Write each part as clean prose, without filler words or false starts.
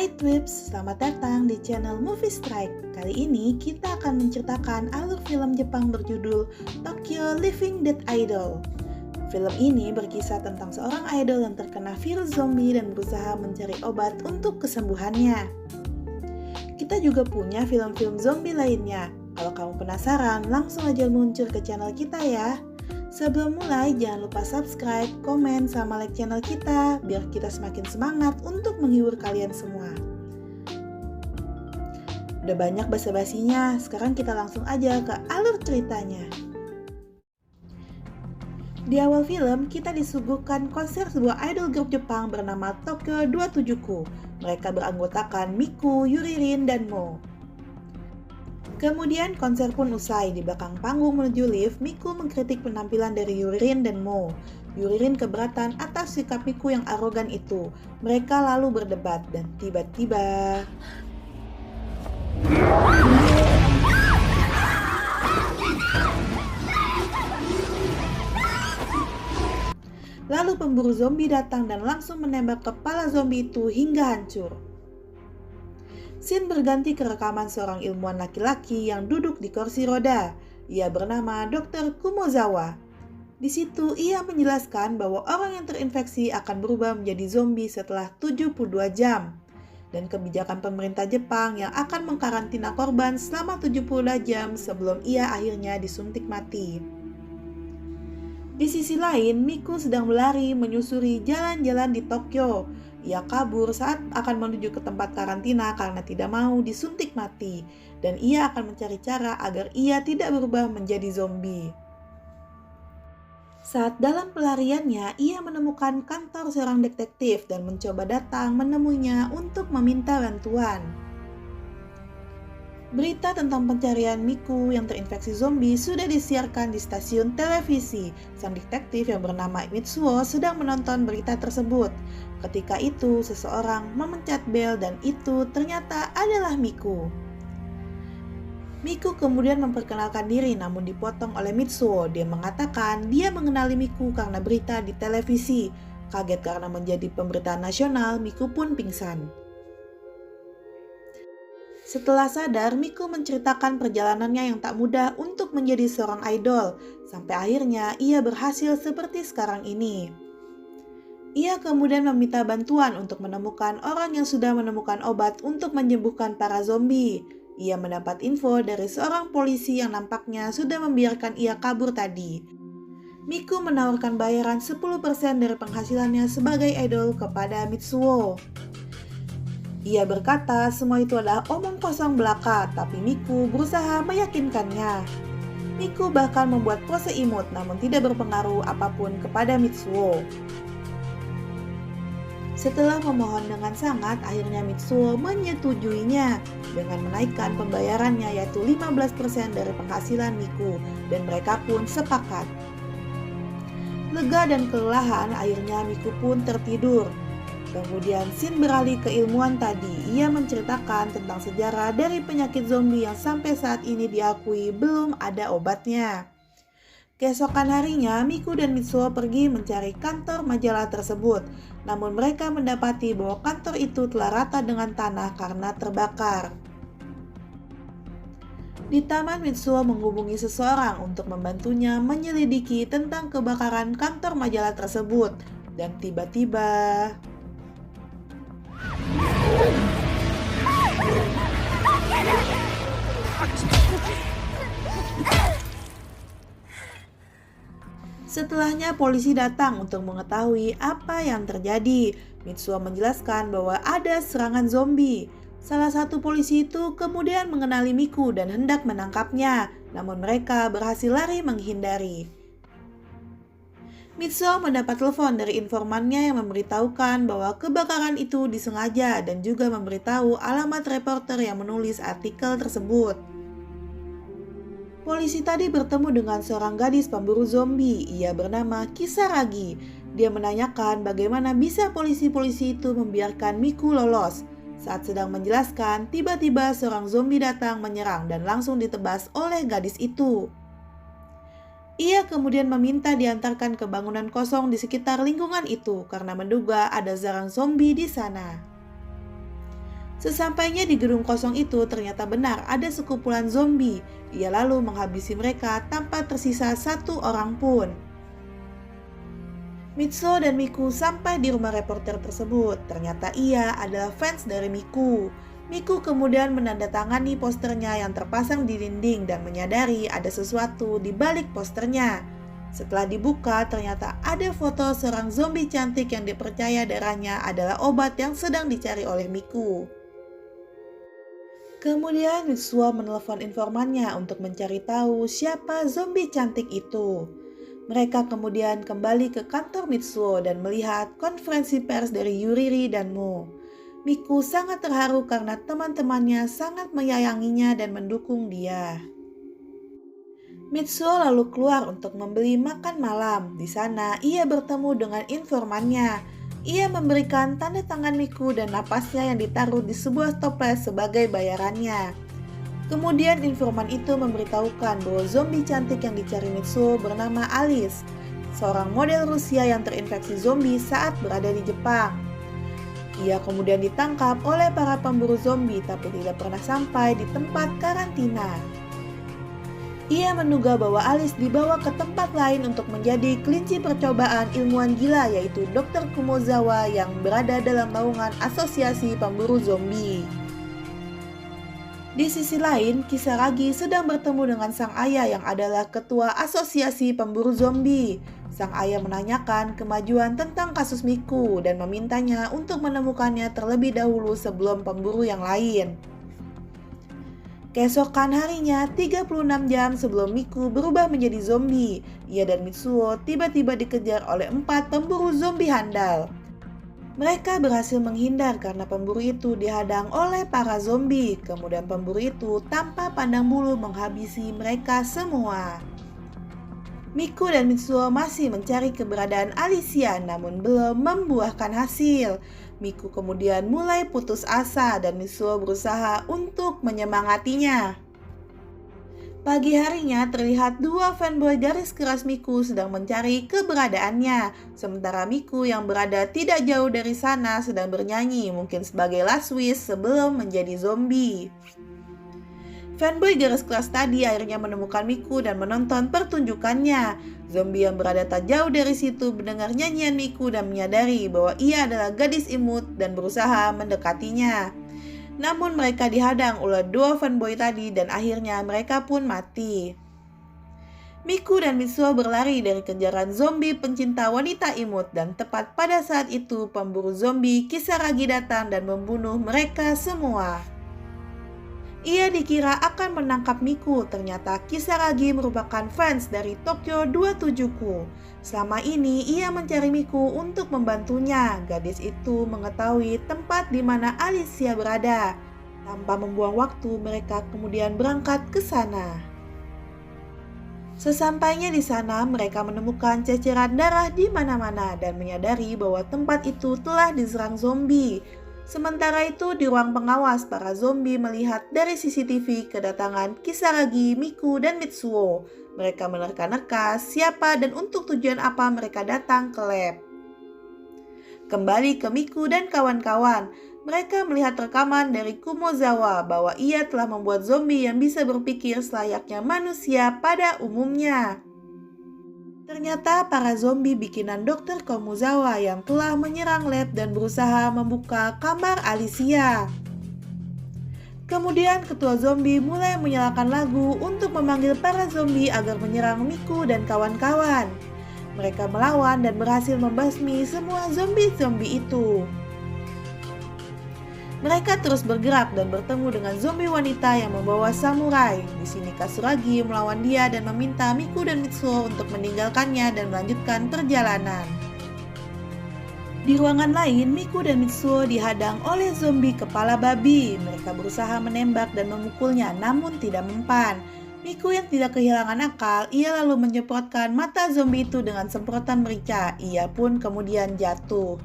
Hai Trips, selamat datang di channel Movie Strike. Kali ini kita akan menceritakan alur film Jepang berjudul Tokyo Living Dead Idol. Film ini berkisah tentang seorang idol yang terkena virus zombie dan berusaha mencari obat untuk kesembuhannya. Kita juga punya film-film zombie lainnya. Kalau kamu penasaran, langsung aja muncul ke channel kita ya. Sebelum mulai, jangan lupa subscribe, komen, sama like channel kita biar kita semakin semangat untuk menghibur kalian semua. Udah banyak basa-basinya, sekarang kita langsung aja ke alur ceritanya. Di awal film, kita disuguhkan konser sebuah idol grup Jepang bernama Tokyo 27ku. Mereka beranggotakan Miku, Yuririn, dan Mo. Kemudian konser pun usai. Di belakang panggung menuju lift, Miku mengkritik penampilan dari Yuririn dan Mo. Yuririn keberatan atas sikap Miku yang arogan itu. Mereka lalu berdebat dan tiba-tiba lalu pemburu zombie datang dan langsung menembak kepala zombie itu hingga hancur. Scene berganti ke rekaman seorang ilmuwan laki-laki yang duduk di kursi roda. Ia bernama Dr. Kumozawa. Di situ ia menjelaskan bahwa orang yang terinfeksi akan berubah menjadi zombie setelah 72 jam. Dan kebijakan pemerintah Jepang yang akan mengkarantina korban selama 72 jam sebelum ia akhirnya disuntik mati. Di sisi lain, Miku sedang berlari menyusuri jalan-jalan di Tokyo. Ia kabur saat akan menuju ke tempat karantina karena tidak mau disuntik mati, dan ia akan mencari cara agar ia tidak berubah menjadi zombie. Saat dalam pelariannya, ia menemukan kantor seorang detektif dan mencoba datang menemuinya untuk meminta bantuan. Berita tentang pencarian Miku yang terinfeksi zombie sudah disiarkan di stasiun televisi. Sang detektif yang bernama Mitsuo sedang menonton berita tersebut. Ketika itu, seseorang memencet bel dan itu ternyata adalah Miku. Miku kemudian memperkenalkan diri namun dipotong oleh Mitsuo. Dia mengatakan dia mengenali Miku karena berita di televisi. Kaget karena menjadi pemberitaan nasional, Miku pun pingsan. Setelah sadar, Miku menceritakan perjalanannya yang tak mudah untuk menjadi seorang idol, sampai akhirnya ia berhasil seperti sekarang ini. Ia kemudian meminta bantuan untuk menemukan orang yang sudah menemukan obat untuk menyembuhkan para zombie. Ia mendapat info dari seorang polisi yang nampaknya sudah membiarkan ia kabur tadi. Miku menawarkan bayaran 10% dari penghasilannya sebagai idol kepada Mitsuo. Ia berkata semua itu adalah omong kosong belaka, tapi Miku berusaha meyakinkannya. Miku bahkan membuat pose imut namun tidak berpengaruh apapun kepada Mitsuo. Setelah memohon dengan sangat, akhirnya Mitsuo menyetujuinya dengan menaikkan pembayarannya yaitu 15% dari penghasilan Miku, dan mereka pun sepakat. Lega dan kelelahan, akhirnya Miku pun tertidur. Kemudian scene beralih ke ilmuwan tadi. Ia menceritakan tentang sejarah dari penyakit zombie yang sampai saat ini diakui belum ada obatnya. Keesokan harinya, Miku dan Mitsuo pergi mencari kantor majalah tersebut. Namun mereka mendapati bahwa kantor itu telah rata dengan tanah karena terbakar. Di taman, Mitsuo menghubungi seseorang untuk membantunya menyelidiki tentang kebakaran kantor majalah tersebut. Dan tiba-tiba setelahnya polisi datang untuk mengetahui apa yang terjadi. Mitsuo menjelaskan bahwa ada serangan zombie. Salah satu polisi itu kemudian mengenali Miku dan hendak menangkapnya, namun mereka berhasil lari menghindari. Mitsuo mendapat telepon dari informannya yang memberitahukan bahwa kebakaran itu disengaja dan juga memberitahu alamat reporter yang menulis artikel tersebut. Polisi tadi bertemu dengan seorang gadis pemburu zombie. Ia bernama Kisaragi. Dia menanyakan bagaimana bisa polisi-polisi itu membiarkan Miku lolos. Saat sedang menjelaskan, tiba-tiba seorang zombie datang menyerang dan langsung ditebas oleh gadis itu. Ia kemudian meminta diantarkan ke bangunan kosong di sekitar lingkungan itu karena menduga ada sarang zombie di sana. Sesampainya di gedung kosong itu, ternyata benar ada sekumpulan zombie. Ia lalu menghabisi mereka tanpa tersisa satu orang pun. Mitsuo dan Miku sampai di rumah reporter tersebut. Ternyata ia adalah fans dari Miku. Miku kemudian menandatangani posternya yang terpasang di dinding dan menyadari ada sesuatu di balik posternya. Setelah dibuka, ternyata ada foto seorang zombie cantik yang dipercaya darahnya adalah obat yang sedang dicari oleh Miku. Kemudian Mitsuo menelepon informannya untuk mencari tahu siapa zombie cantik itu. Mereka kemudian kembali ke kantor Mitsuo dan melihat konferensi pers dari Yuriri dan Mo. Miku sangat terharu karena teman-temannya sangat menyayanginya dan mendukung dia. Mitsuo lalu keluar untuk membeli makan malam. Di sana ia bertemu dengan informannya. Ia memberikan tanda tangan Miku dan napasnya yang ditaruh di sebuah toples sebagai bayarannya. Kemudian informan itu memberitahukan bahwa zombie cantik yang dicari Mitsuo bernama Alice, seorang model Rusia yang terinfeksi zombie saat berada di Jepang. Ia kemudian ditangkap oleh para pemburu zombie tapi tidak pernah sampai di tempat karantina. Ia menduga bahwa Alice dibawa ke tempat lain untuk menjadi kelinci percobaan ilmuwan gila yaitu Dr. Kumozawa yang berada dalam naungan asosiasi pemburu zombie. Di sisi lain, Kisaragi sedang bertemu dengan sang ayah yang adalah ketua asosiasi pemburu zombie. Sang ayah menanyakan kemajuan tentang kasus Miku dan memintanya untuk menemukannya terlebih dahulu sebelum pemburu yang lain. Keesokan harinya, 36 jam sebelum Miku berubah menjadi zombie, ia dan Mitsuo tiba-tiba dikejar oleh 4 pemburu zombie handal. Mereka berhasil menghindar karena pemburu itu dihadang oleh para zombie. Kemudian pemburu itu tanpa pandang bulu menghabisi mereka semua. Miku dan Mitsuo masih mencari keberadaan Alicia namun belum membuahkan hasil. Miku kemudian mulai putus asa dan Mitsuo berusaha untuk menyemangatinya. Pagi harinya terlihat 2 fanboy garis keras Miku sedang mencari keberadaannya. Sementara Miku yang berada tidak jauh dari sana sedang bernyanyi mungkin sebagai last wish sebelum menjadi zombie. Fanboy garis keras tadi akhirnya menemukan Miku dan menonton pertunjukannya. Zombie yang berada tak jauh dari situ mendengar nyanyian Miku dan menyadari bahwa ia adalah gadis imut dan berusaha mendekatinya. Namun mereka dihadang oleh 2 fanboy tadi dan akhirnya mereka pun mati. Miku dan Mitsuo berlari dari kejaran zombie pencinta wanita imut dan tepat pada saat itu pemburu zombie Kisaragi datang dan membunuh mereka semua. Ia dikira akan menangkap Miku, ternyata Kisaragi merupakan fans dari Tokyo 27-ku. Selama ini ia mencari Miku untuk membantunya. Gadis itu mengetahui tempat di mana Alicia berada. Tanpa membuang waktu, mereka kemudian berangkat ke sana. Sesampainya di sana, mereka menemukan ceceran darah di mana-mana dan menyadari bahwa tempat itu telah diserang zombie. Sementara itu di ruang pengawas, para zombie melihat dari CCTV kedatangan Kisaragi, Miku, dan Mitsuo. Mereka menerka-nerka siapa dan untuk tujuan apa mereka datang ke lab. Kembali ke Miku dan kawan-kawan, mereka melihat rekaman dari Kumozawa bahwa ia telah membuat zombie yang bisa berpikir selayaknya manusia pada umumnya. Ternyata para zombie bikinan Dr. Komuzawa yang telah menyerang lab dan berusaha membuka kamar Alicia. Kemudian ketua zombie mulai menyalakan lagu untuk memanggil para zombie agar menyerang Miku dan kawan-kawan. Mereka melawan dan berhasil membasmi semua zombie-zombie itu. Mereka terus bergerak dan bertemu dengan zombie wanita yang membawa samurai. Di sini Katsuragi melawan dia dan meminta Miku dan Mitsuo untuk meninggalkannya dan melanjutkan perjalanan. Di ruangan lain, Miku dan Mitsuo dihadang oleh zombie kepala babi. Mereka berusaha menembak dan memukulnya namun tidak mempan. Miku yang tidak kehilangan akal, ia lalu menyemprotkan mata zombie itu dengan semprotan merica. Ia pun kemudian jatuh.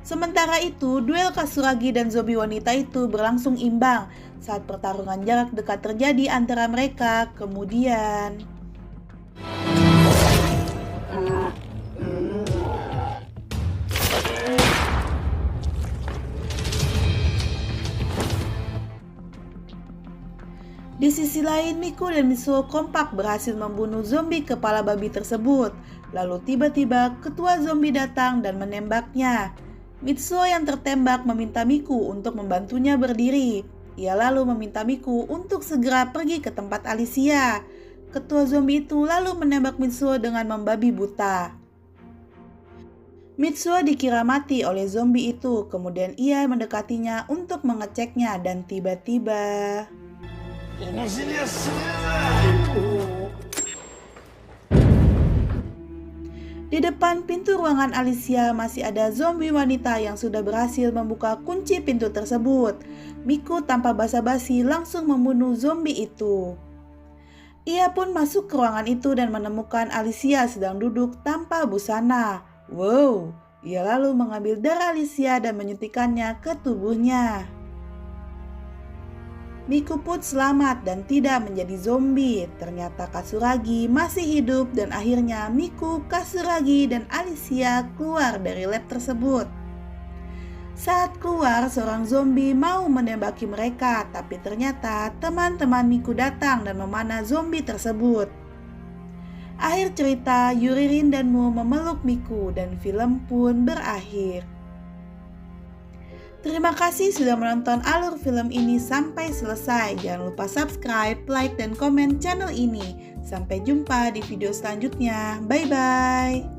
Sementara itu, duel Katsuragi dan zombie wanita itu berlangsung imbang. Saat pertarungan jarak dekat terjadi antara mereka, kemudian sisi lain, Miku dan Mitsuo kompak berhasil membunuh zombie kepala babi tersebut. Lalu tiba-tiba ketua zombie datang dan menembaknya. Mitsuo yang tertembak meminta Miku untuk membantunya berdiri. Ia lalu meminta Miku untuk segera pergi ke tempat Alicia. Ketua zombie itu lalu menembak Mitsuo dengan membabi buta. Mitsuo dikira mati oleh zombie itu, kemudian ia mendekatinya untuk mengeceknya dan tiba-tiba... Di depan pintu ruangan Alicia masih ada zombie wanita yang sudah berhasil membuka kunci pintu tersebut. Miku tanpa basa-basi langsung membunuh zombie itu. Ia pun masuk ke ruangan itu dan menemukan Alicia sedang duduk tanpa busana. Wow, ia lalu mengambil darah Alicia dan menyuntikkannya ke tubuhnya. Miku pun selamat dan tidak menjadi zombie. Ternyata Katsuragi masih hidup dan akhirnya Miku, Katsuragi, dan Alicia keluar dari lab tersebut. Saat keluar, seorang zombie mau menembaki mereka, tapi ternyata teman-teman Miku datang dan memanah zombie tersebut. Akhir cerita, Yuririn dan Mu memeluk Miku dan film pun berakhir. Terima kasih sudah menonton alur film ini sampai selesai. Jangan lupa subscribe, like, dan komen channel ini. Sampai jumpa di video selanjutnya. Bye-bye.